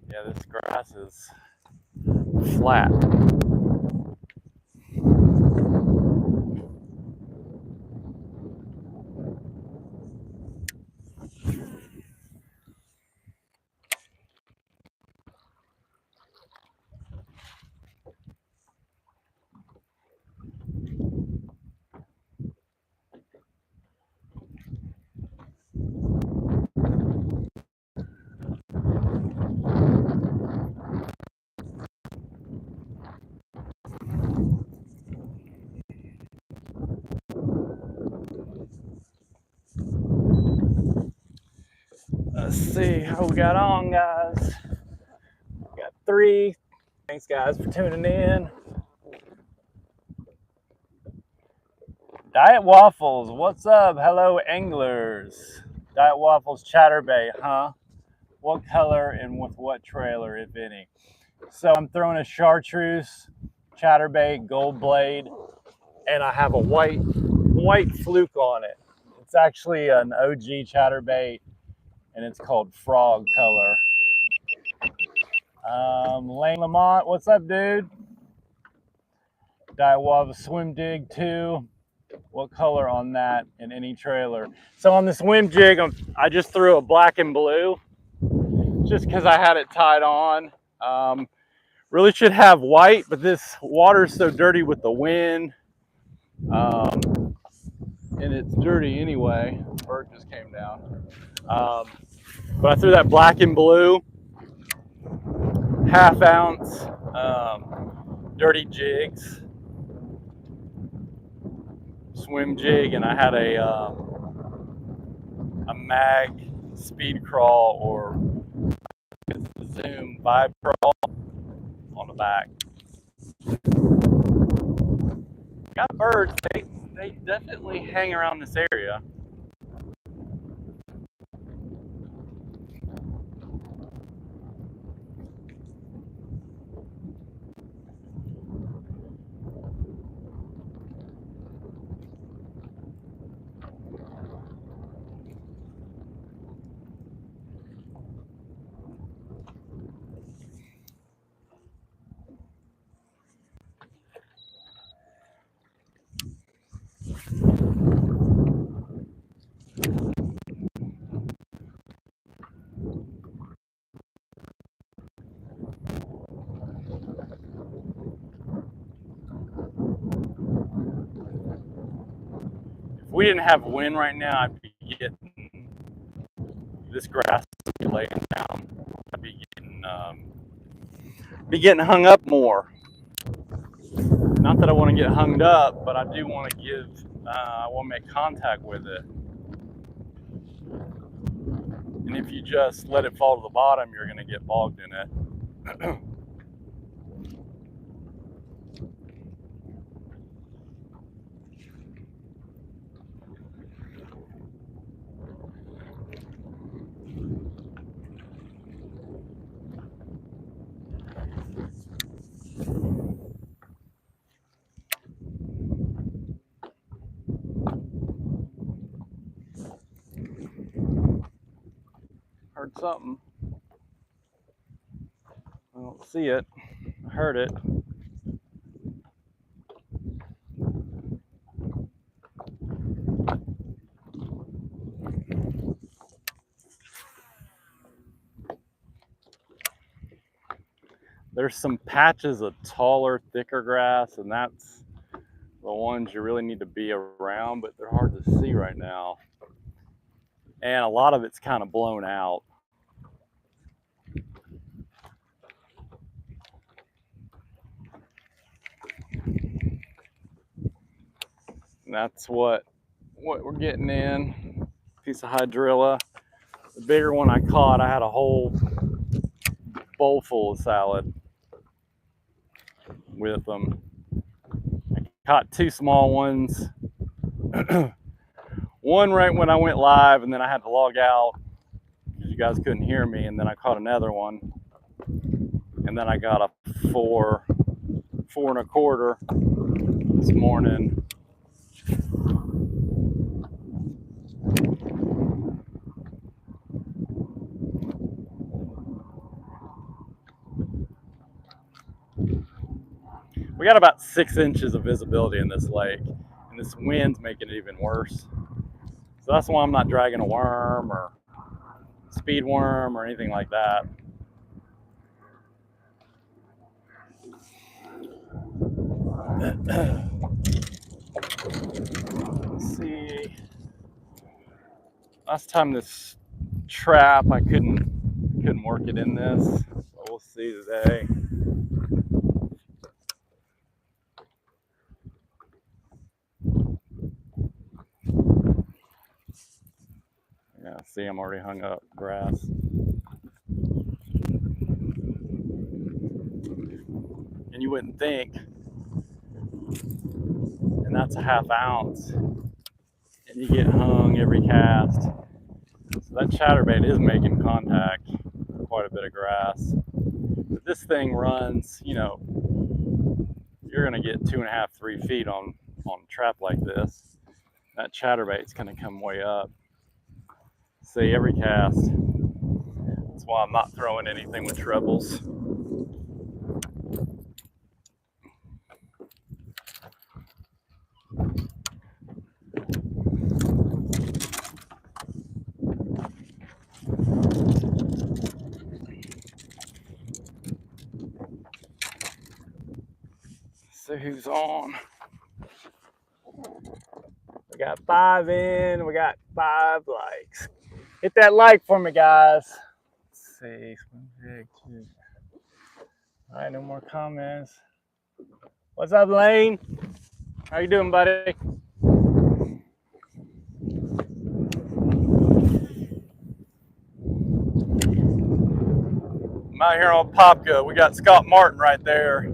Yeah, this grass is flat. Let's see how we got on, guys. We got 3. Thanks, guys, for tuning in. Diet Waffles, what's up? Hello, anglers. Diet Waffles, Chatterbait, huh? What color and with what trailer, if any? So I'm throwing a chartreuse, chatterbait, gold blade, and I have a white fluke on it. It's actually an OG chatterbait, and it's called Frog Color. Lane Lamont, what's up, dude? Diet Waffle Swim Dig 2. What color on that in any trailer? So on the swim jig, I just threw a black and blue just because I had it tied on. Really should have white, but this water's so dirty with the wind, and it's dirty anyway. Bird just came down. But I threw that black and blue, ½ ounce dirty jigs, swim jig, and I had a mag speed crawl or Zoom vibe crawl on the back. Got birds, they definitely hang around this area. If we didn't have wind right now, I'd be getting this grass would be laying down. I'd be getting hung up more. Not that I want to get hung up, but I do want to I want to make contact with it. And if you just let it fall to the bottom, you're going to get bogged in it. something. I don't see it. I heard it. There's some patches of taller, thicker grass, and that's the ones you really need to be around, but they're hard to see right now. And a lot of it's kind of blown out. And that's what we're getting in. Piece of hydrilla. The bigger one I caught, I had a whole bowl full of salad with them. I caught two small ones. One right when I went live, and then I had to log out because you guys couldn't hear me, and then I caught another one. And then I got a 4 1/4 this morning. We got about 6 inches of visibility in this lake, and this wind's making it even worse. So that's why I'm not dragging a worm or speed worm or anything like that. Let's see. Last time this trap, I couldn't work it in this. So we'll see today. Yeah, see, I'm already hung up grass. And you wouldn't think. And that's a 1/2 ounce. And you get hung every cast. So that chatterbait is making contact with quite a bit of grass. But this thing runs, you know, you're gonna get 2.5, 3 feet on a trap like this. That chatterbait's gonna come way up. See, every cast. That's why I'm not throwing anything with trebles. See who's on. We got 5 in, we got 5 likes. Hit that like for me, guys. Let's see. All right, no more comments. What's up, Lane? How you doing, buddy? I'm out here on Apopka. We got Scott Martin right there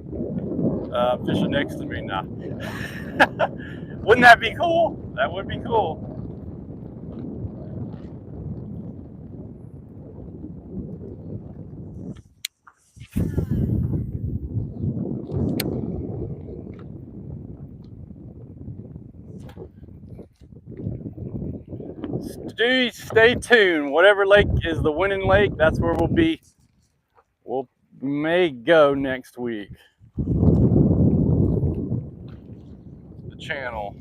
fishing next to me now. Wouldn't that be cool? That would be cool. Stay tuned. Whatever lake is the winning lake, that's where we'll be. We may go next week. The channel.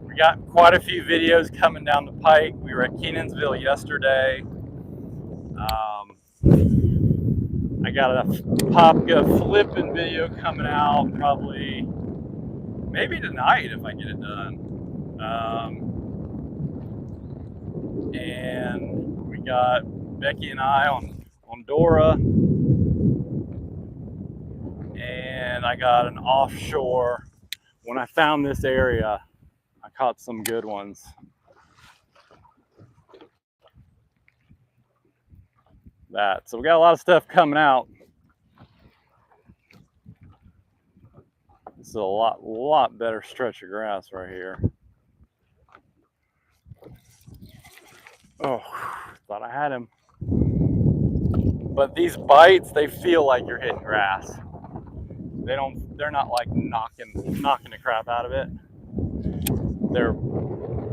We got quite a few videos coming down the pike. We were at Kenansville yesterday. I got a Apopka flipping video coming out probably, maybe tonight if I get it done. And we got Becky and I on Dora. And I got an offshore. When I found this area, I caught some good ones. So we got a lot of stuff coming out. This is a lot better stretch of grass right here. Oh, thought I had him. But these bites, they feel like you're hitting grass. They're not like knocking the crap out of it. They're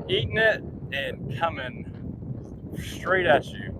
eating it and coming straight at you.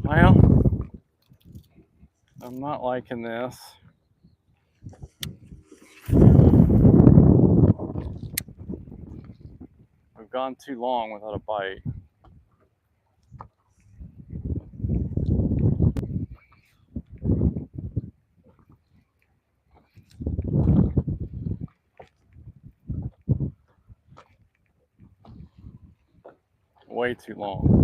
Well, I'm not liking this. We've gone too long without a bite. Way too long.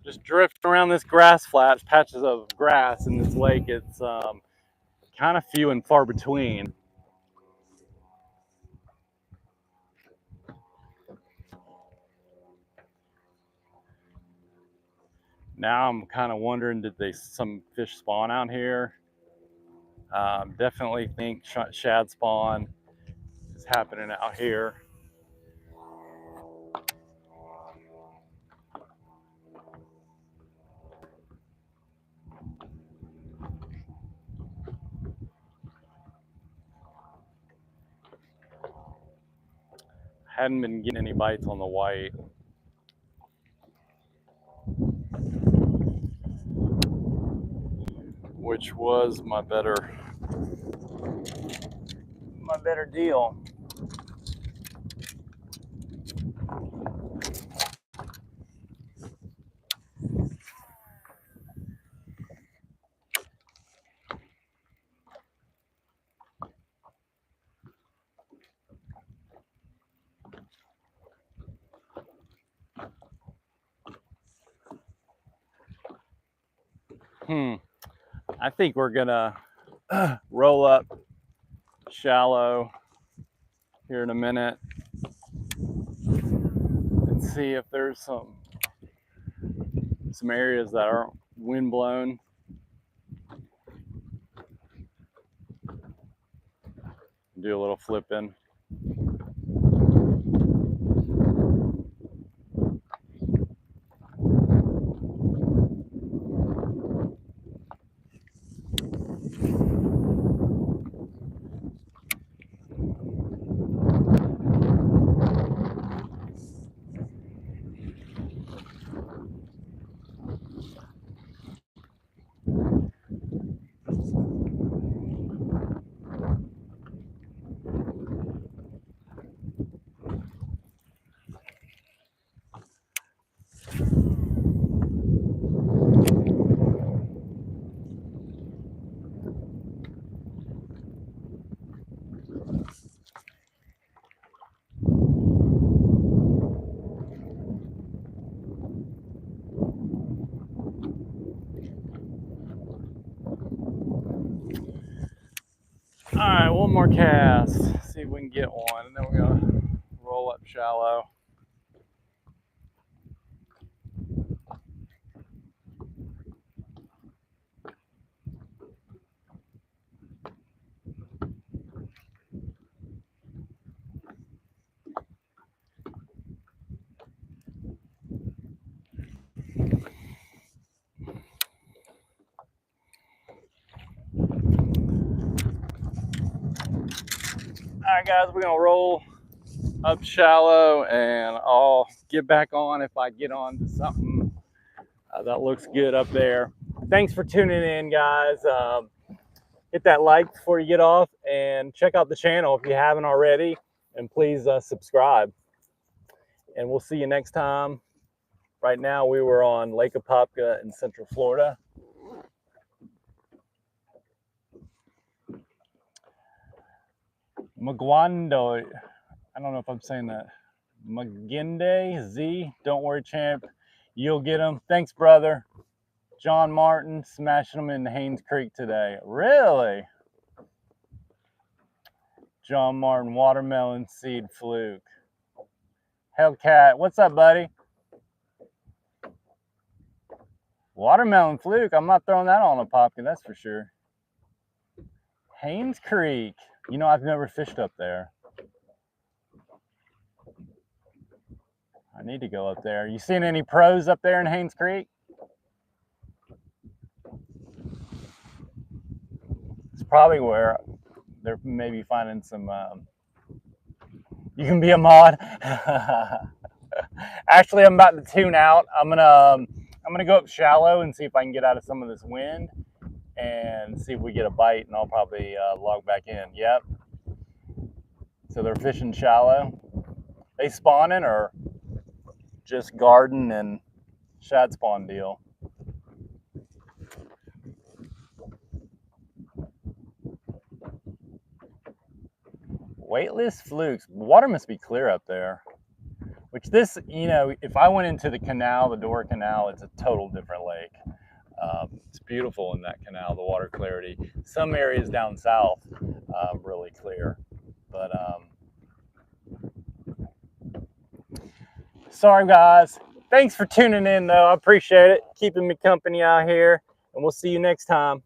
Just drifting around this grass flat, patches of grass in this lake. It's kind of few and far between. Now I'm kind of wondering, did some fish spawn out here? Definitely think shad spawn is happening out here. Hadn't been getting any bites on the white. Which was my better deal. I think we're gonna roll up shallow here in a minute and see if there's some areas that aren't wind blown. Do a little flipping. more casts. See if we can get one, and then we're gonna roll up shallow. All right, guys, we're gonna roll up shallow, and I'll get back on if I get on to something that looks good up there. Thanks for tuning in, guys. Hit that like before you get off, and check out the channel if you haven't already, and please subscribe. And we'll see you next time. Right now, we were on Lake Apopka in Central Florida. Magwando, I don't know if I'm saying that. Maginde Z, don't worry, champ. You'll get them. Thanks, brother. John Martin smashing them in the Haynes Creek today. Really? John Martin, watermelon seed fluke. Hellcat, what's up, buddy? Watermelon fluke. I'm not throwing that on Apopka, that's for sure. Haynes Creek. You know, I've never fished up there. I need to go up there. You seen any pros up there in Haynes Creek? It's probably where they're maybe finding some. You can be a mod. Actually, I'm about to tune out. I'm gonna go up shallow and see if I can get out of some of this wind and see if we get a bite, and I'll probably log back in. Yep. So they're fishing shallow. They spawning or just garden and shad spawn deal? Weightless flukes. Water must be clear up there. Which this, you know, if I went into the canal, the Dora Canal, it's a total different lake. It's beautiful in that canal, the water clarity. Some areas down south, really clear. But sorry, guys. Thanks for tuning in, though. I appreciate it. Keeping me company out here. And we'll see you next time.